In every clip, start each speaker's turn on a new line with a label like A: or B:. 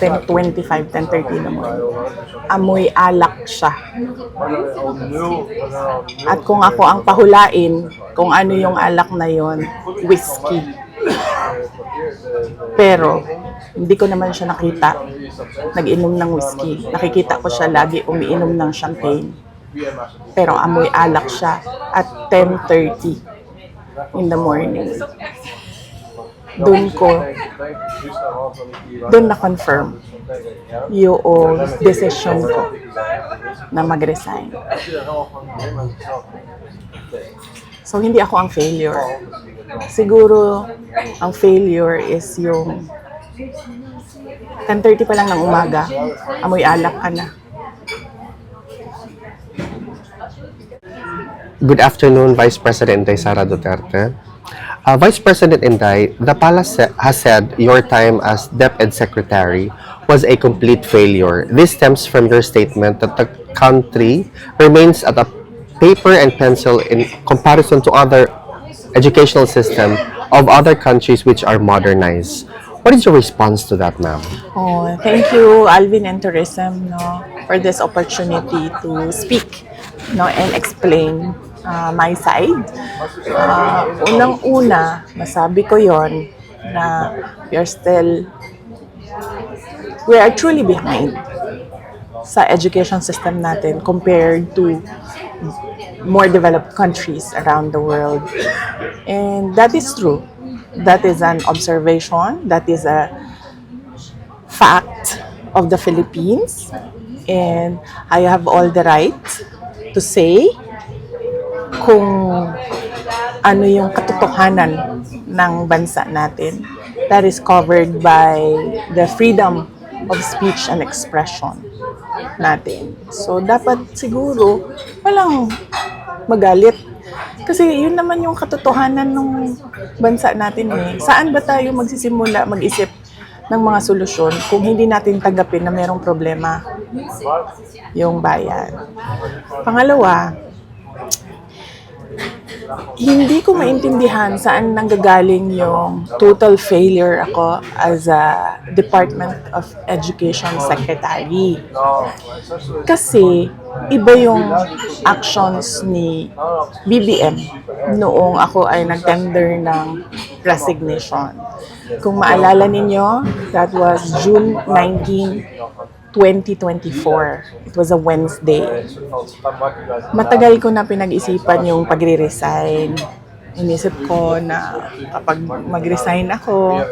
A: 10:25, 10:30 in the morning. Amoy alak siya. At kung ako ang pahulain, kung ano yung alak na yon, whiskey. Pero, hindi ko naman siya nakita nag-inom ng whiskey. Nakikita ko siya lagi umiinom ng champagne. Pero amoy alak siya at 10:30 in the morning. Doon na-confirm yung decision ko na mag-resign. So, hindi ako ang failure. Siguro, ang failure is yung 10:30 pa lang ng umaga, amoy alak ka na.
B: Good afternoon, Vice President Inday Sara Duterte. Vice President Inday, the palace has said your time as DepEd Secretary was a complete failure. This stems from your statement that the country remains at a paper and pencil in comparison to other educational system of other countries which are modernized. What is your response to that, ma'am?
A: Oh, thank you, Alvin and Tourism, for this opportunity to speak, and explain my side. Unang-una, masabi ko yon na we are truly behind sa education system natin compared to more developed countries around the world. And that is true. That is an observation. That is a fact of the Philippines. And I have all the right to say kung ano yung katotohanan ng bansa natin. That is covered by the freedom of speech and expression natin. So, dapat siguro walang magalit. Kasi yun naman yung katotohanan ng bansa natin eh. Saan ba tayo magsisimula mag-isip ng mga solusyon kung hindi natin tanggapin na mayroong problema yung bayan? Pangalawa, hindi ko maintindihan saan nanggagaling yung total failure ako as a Department of Education Secretary. Kasi iba yung actions ni BBM noong ako ay nag-tender ng resignation. Kung maalala ninyo, that was June 19, 2024. It was a Wednesday. Matagal ko na pinag-isipan yung pagre-resign. Inisip ko na kapag mag-resign ako,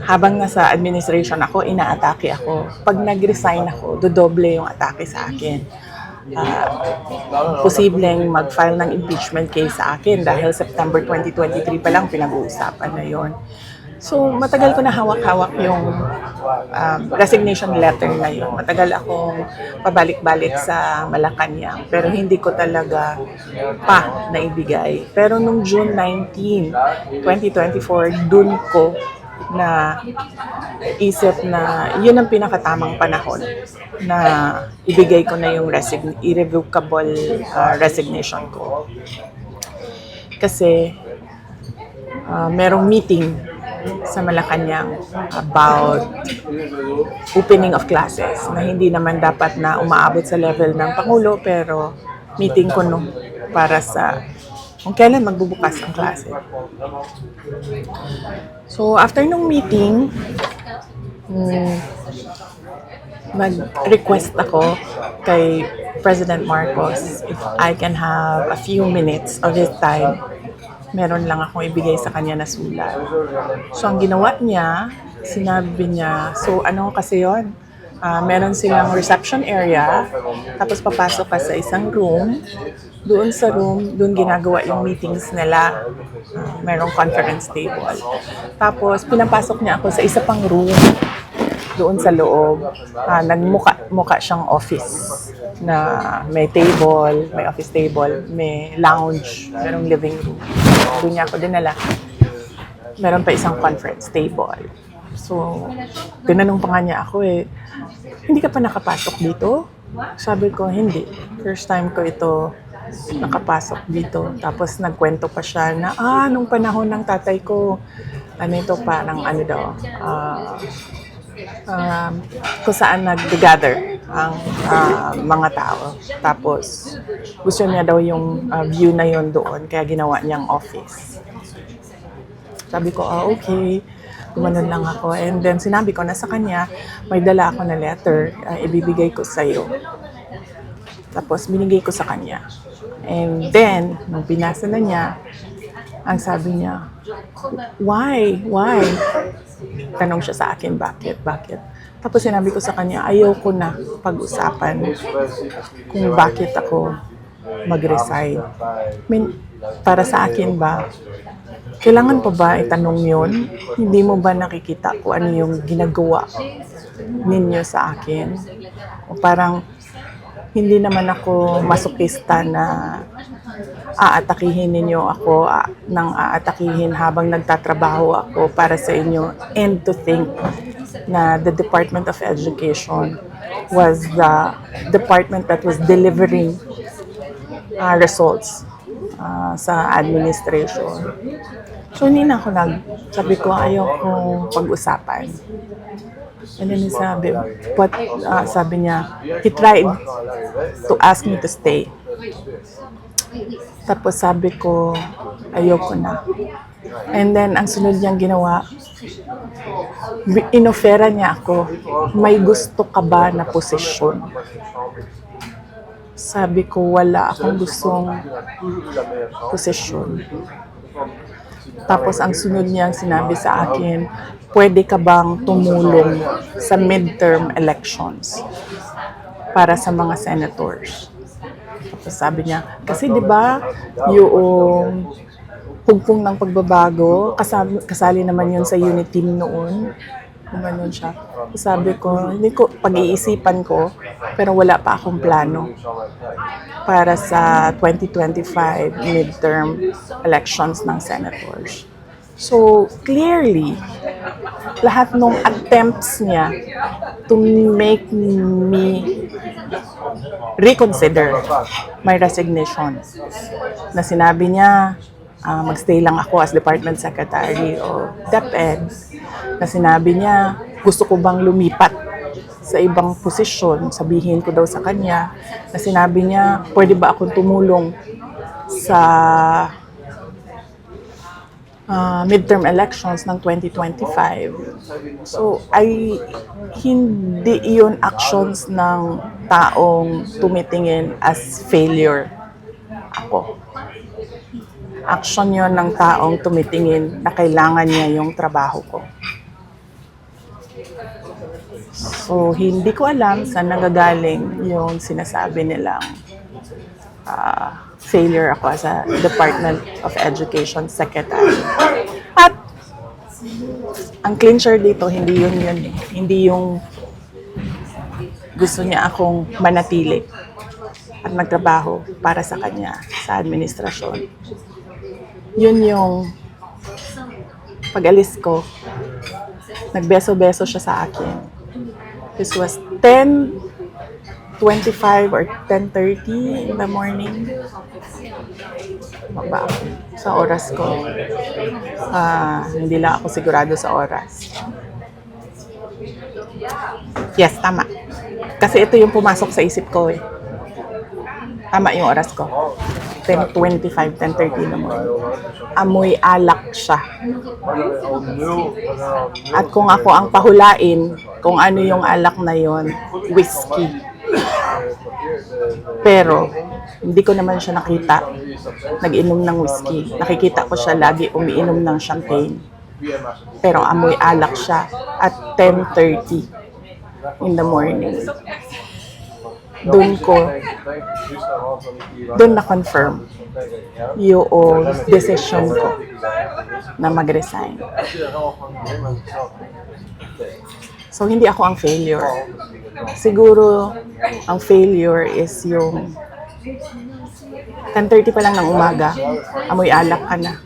A: habang nasa administration ako, inaatake ako. Pag nag-resign ako, dodoble yung atake sa akin. Posibleng mag-file ng impeachment case sa akin dahil September 2023 pa lang pinag-uusapan na yon. So, matagal ko na hawak-hawak yung resignation letter na yun. Matagal akong pabalik-balik sa Malacanang, pero hindi ko talaga pa naibigay. Pero nung June 19, 2024, dun ko na isip na yun ang pinakatamang panahon na ibigay ko na yung irrevocable resignation ko. Kasi merong meeting sa Malacanang about opening of classes na hindi naman dapat na umaabot sa level ng Pangulo, pero meeting ko para sa kung kailan magbubukas ang klase. So after nung meeting, mag-request ako kay President Marcos if I can have a few minutes of his time. Meron lang akong ibigay sa kanya na sulat. So, ang ginawa niya, sinabi niya, so ano kasi yon? Meron silang reception area, tapos papasok ka sa isang room. Doon sa room, doon ginagawa yung meetings nila. Merong conference table. Tapos, pinapasok niya ako sa isa pang room. Doon sa loob, nagmuka siyang office na may table, may office table, may lounge, merong living room. Doon niya ako dinala. Meron pa isang conference table. So, tinanong pa nga niya ako hindi ka pa nakapasok dito? Sabi ko, hindi. First time ko ito nakapasok dito. Tapos nagkwento pa siya na, nung panahon ng tatay ko, parang kung saan nag-gather ang mga tao. Tapos, gusto niya daw yung view na yon doon, kaya ginawa niyang office. Sabi ko, okay. Gumanon lang ako. And then, sinabi ko na sa kanya, may dala ako na letter, ibibigay ko sa'yo. Tapos, binigay ko sa kanya. And then, nung binasa na niya, ang sabi niya, why? Why? Tanong siya sa akin, bakit? Tapos sinabi ko sa kanya, ayoko na pag-usapan kung bakit ako mag-resign. I mean, para sa akin ba, kailangan pa ba itanong yun? Hindi mo ba nakikita kung ano yung ginagawa ninyo sa akin? O parang, hindi naman ako masokista na aatakihin ninyo ako nang aatakihin habang nagtatrabaho ako para sa inyo, and to think na the Department of Education was the department that was delivering results sa administration. So hindi na ako sabi ko ayokong pag-usapan. And then sabi niya, he tried to ask me to stay. Tapos sabi ko, ayoko na. And then, ang sunod niyang ginawa, inofera niya ako, may gusto ka ba na posisyon? Sabi ko, wala akong gustong posisyon. Tapos, ang sunod niyang sinabi sa akin, pwede ka bang tumulong sa midterm elections para sa mga senators? Tapos sabi niya, kasi 'di ba yung hugpong ng pagbabago, kasali naman yun sa unit team noon. Gumanon siya. Sabi ko, hindi ko, pag-iisipan ko, pero wala pa akong plano para sa 2025 midterm elections ng senators. So, clearly, lahat ng attempts niya to make me reconsider my resignation. Na sinabi niya, magstay lang ako as Department Secretary o DepEd. Na sinabi niya, gusto ko bang lumipat sa ibang posisyon, sabihin ko daw sa kanya. Na sinabi niya, pwede ba akong tumulong sa midterm elections ng 2025. So, hindi iyon actions ng taong tumitingin as failure ako. Action yon ng taong tumitingin na kailangan niya yung trabaho ko. So, hindi ko alam saan nagagaling yung sinasabi nilang failure ako as a Department of Education Secretary. At ang clincher dito, hindi yun eh. Hindi yung gusto niya akong manatili at magtrabaho para sa kanya sa administrasyon. Yun yung pag-alis ko, nagbeso-beso siya sa akin. This was 10:25 or 10:30 in the morning. Baba ako sa oras ko. Hindi lang ako sigurado sa oras. Yes, tama. Kasi ito yung pumasok sa isip ko eh. Tama yung oras ko. 10:25, 10:30 naman. Amoy alak siya. At kung ako ang pahulain, kung ano yung alak na yon, whiskey. Pero, hindi ko naman siya nakita nag-inom ng whiskey. Nakikita ko siya lagi umiinom ng champagne. Pero amoy alak siya at 10:30 in the morning. Doon na-confirm yung decision ko na mag-resign. So, hindi ako ang failure. Siguro, ang failure is yung 10:30 pa lang ng umaga, amoy alak ka na.